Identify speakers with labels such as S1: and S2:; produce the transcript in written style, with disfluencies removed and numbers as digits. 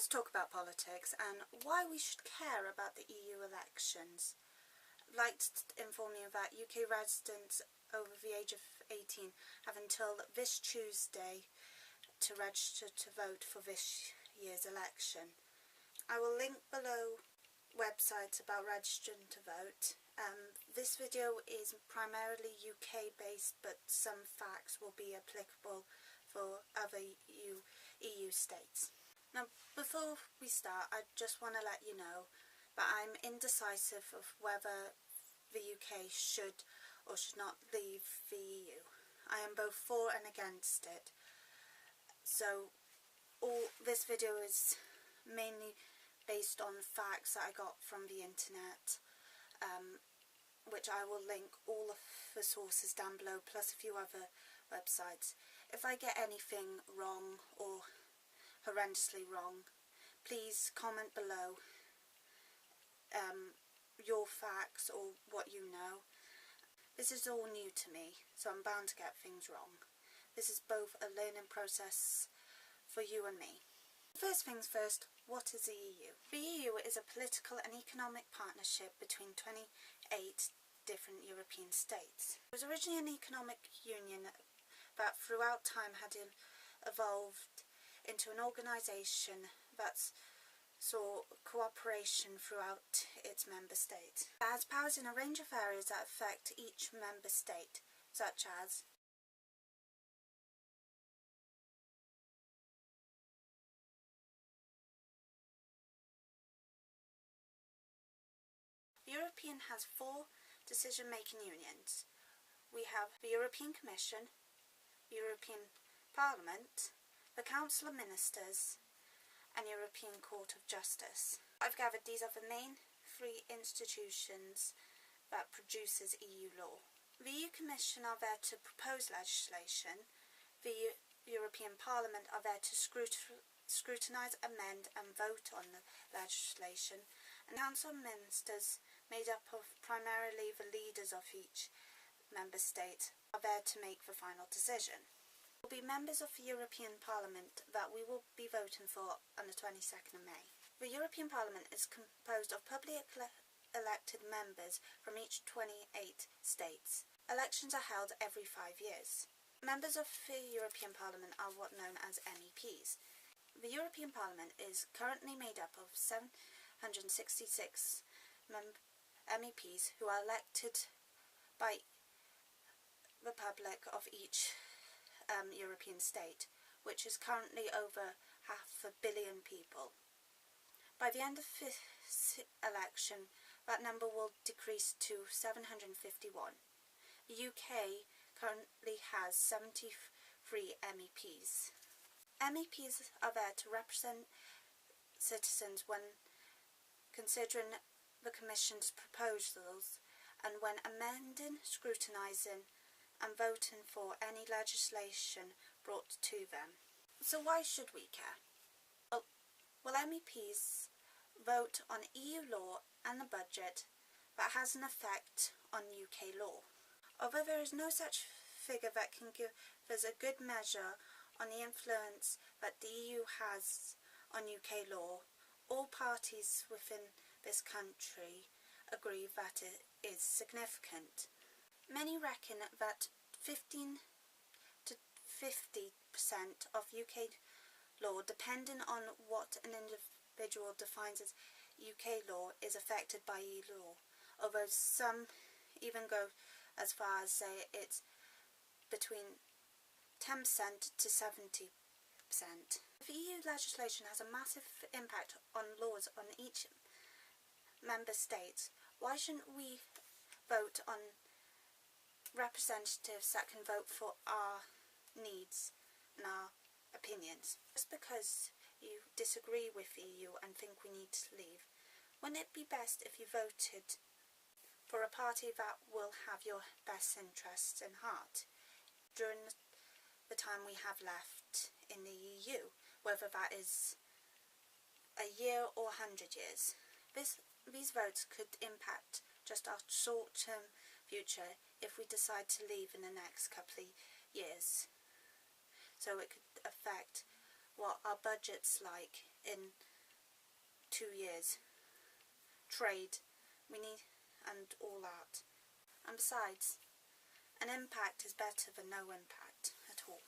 S1: Let's talk about politics and why we should care about the EU elections. I'd like to inform you that UK residents over the age of 18 have until this Tuesday to register to vote for this year's election. I will link below websites about registering to vote. This video is primarily UK based, but some facts will be applicable for other EU states. Now, before we start, I just want to let you know that I'm indecisive of whether the UK should or should not leave the EU. I am both for and against it. So this video is mainly based on facts that I got from the internet, which I will link all of the sources down below, plus a few other websites. If I get anything wrong or horrendously wrong, please comment below your facts or what you know. This is all new to me, so I'm bound to get things wrong. This is both a learning process for you and me. First things first, what is the EU? The EU is a political and economic partnership between 28 different European states. It was originally an economic union that throughout time had evolved into an organisation that saw cooperation throughout its member states. It has powers in a range of areas that affect each member state, such as the European has 4 decision-making unions. We have the European Commission, the European Parliament, the Council of Ministers, and European Court of Justice. I've gathered these are the main 3 institutions that produces EU law. The EU Commission are there to propose legislation, the European Parliament are there to scrutinise, amend and vote on the legislation, and the Council of Ministers, made up of primarily the leaders of each member state, are there to make the final decision. There will be members of the European Parliament that we will be voting for on the 22nd of May. The European Parliament is composed of publicly elected members from each 28 states. Elections are held every 5 years. Members of the European Parliament are what known as MEPs. The European Parliament is currently made up of 766 MEPs who are elected by the public of each European state, which is currently over 500 million people. By the end of this election, that number will decrease to 751. The UK currently has 73 MEPs. MEPs are there to represent citizens when considering the Commission's proposals and when amending, scrutinising and voting for any legislation brought to them. So why should we care? Well, MEPs vote on EU law and the budget that has an effect on UK law. Although there is no such figure that can give us a good measure on the influence that the EU has on UK law, all parties within this country agree that it is significant. Many reckon that 15 to 50% of UK law, depending on what an individual defines as UK law, is affected by EU law, although some even go as far as say it's between 10% to 70%. If EU legislation has a massive impact on laws on each member state, why shouldn't we vote on representatives that can vote for our needs and our opinions? Just because you disagree with the EU and think we need to leave, wouldn't it be best if you voted for a party that will have your best interests in heart during the time we have left in the EU, whether that is a year or 100 years? These votes could impact just our short-term future if we decide to leave in the next couple of years. So it could affect what our budget's like in 2 years. Trade, we need, and all that. And besides, an impact is better than no impact at all.